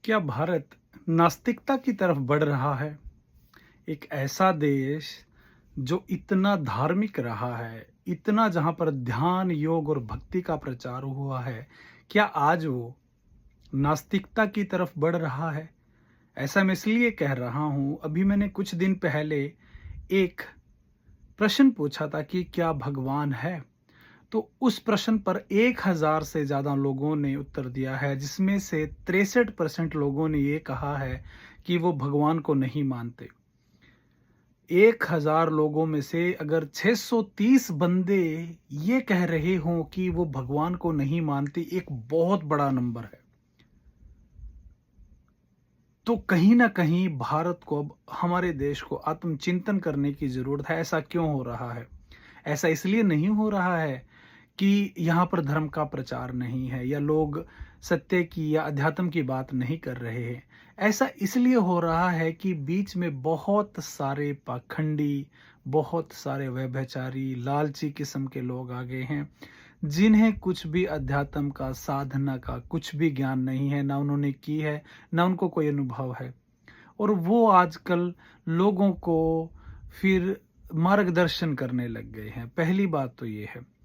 क्या भारत नास्तिकता की तरफ बढ़ रहा है? एक ऐसा देश जो इतना धार्मिक रहा है, इतना जहाँ पर ध्यान, योग और भक्ति का प्रचार हुआ है, क्या आज वो नास्तिकता की तरफ बढ़ रहा है? ऐसा मैं इसलिए कह रहा हूँ, अभी मैंने कुछ दिन पहले एक प्रश्न पूछा था कि क्या भगवान है? तो उस प्रश्न पर 1000 से ज़्यादा लोगों ने उत्तर दिया है, जिसमें से 63% लोगों ने ये कहा है कि वो भगवान को नहीं मानते। 1000 लोगों में से अगर 630 बंदे ये कह रहे हों कि वो भगवान को नहीं मानते, एक बहुत बड़ा नंबर है। तो कहीं न कहीं भारत को अब हमारे देश को आत्मचिंतन करने की ज़रूरत है। ऐसा क्यों हो रहा है? ऐसा इसलिए नहीं हो रहा है कि यहाँ पर धर्म का प्रचार नहीं है या लोग सत्य की या अध्यात्म की बात नहीं कर रहे हैं। ऐसा इसलिए हो रहा है कि बीच में बहुत सारे पाखंडी, बहुत सारे व्यभिचारी, लालची किस्म के लोग आ गए हैं, जिन्हें कुछ भी अध्यात्म का, साधना का कुछ भी ज्ञान नहीं है, ना उन्होंने की है, ना उनको कोई अनुभव है। और वो आजकल लोगों को फिर मार्गदर्शन करने लग गए हैं। पहली बात तो ये है।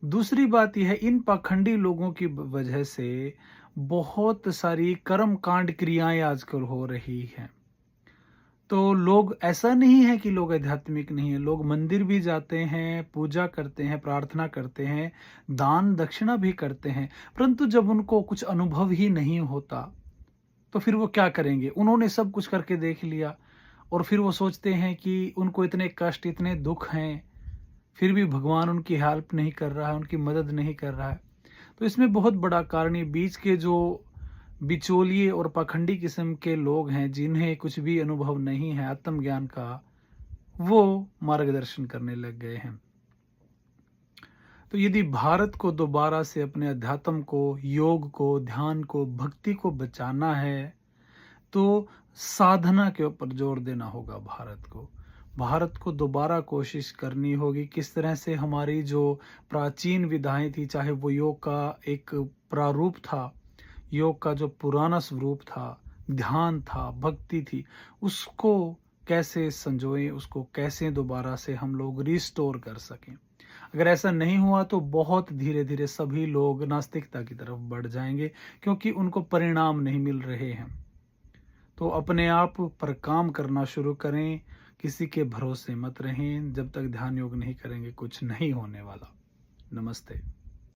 दूसरी बात ये है, इन पाखंडी लोगों की वजह से बहुत सारी कर्मकांड क्रियाएं आजकल हो रही हैं। तो लोग, ऐसा नहीं है कि लोग आध्यात्मिक नहीं है, लोग मंदिर भी जाते हैं, पूजा करते हैं, प्रार्थना करते हैं, दान दक्षिणा भी करते हैं, परंतु जब उनको कुछ अनुभव ही नहीं होता, तो फिर वो क्या करेंगे? उन्होंने सब कुछ करके देख लिया और फिर वो सोचते हैं कि उनको इतने कष्ट, इतने दुख हैं, फिर भी भगवान उनकी हेल्प नहीं कर रहा है, उनकी मदद नहीं कर रहा है। तो इसमें बहुत बड़ा कारण ये बीच के जो बिचौलिए और पाखंडी किस्म के लोग हैं, जिन्हें कुछ भी अनुभव नहीं है आत्मज्ञान का, वो मार्गदर्शन करने लग गए हैं। तो यदि भारत को दोबारा से अपने अध्यात्म को, योग को, ध्यान को, भक्ति को बचाना है, तो साधना के ऊपर जोर देना होगा भारत को। भारत को दोबारा कोशिश करनी होगी किस तरह से हमारी जो प्राचीन विधाएँ थी, चाहे वो योग का एक प्रारूप था, योग का जो पुराना स्वरूप था, ध्यान था, भक्ति थी, उसको कैसे संजोएँ, उसको कैसे दोबारा से हम लोग रिस्टोर कर सकें। अगर ऐसा नहीं हुआ तो बहुत धीरे-धीरे सभी लोग नास्तिकता की तरफ बढ़ जाएँगे, क्योंकि उनको परिणाम नहीं मिल रहे हैं। तो अपने आप पर काम करना शुरू करें, किसी के भरोसे मत रहें, जब तक ध्यान योग नहीं करेंगे कुछ नहीं होने वाला। नमस्ते।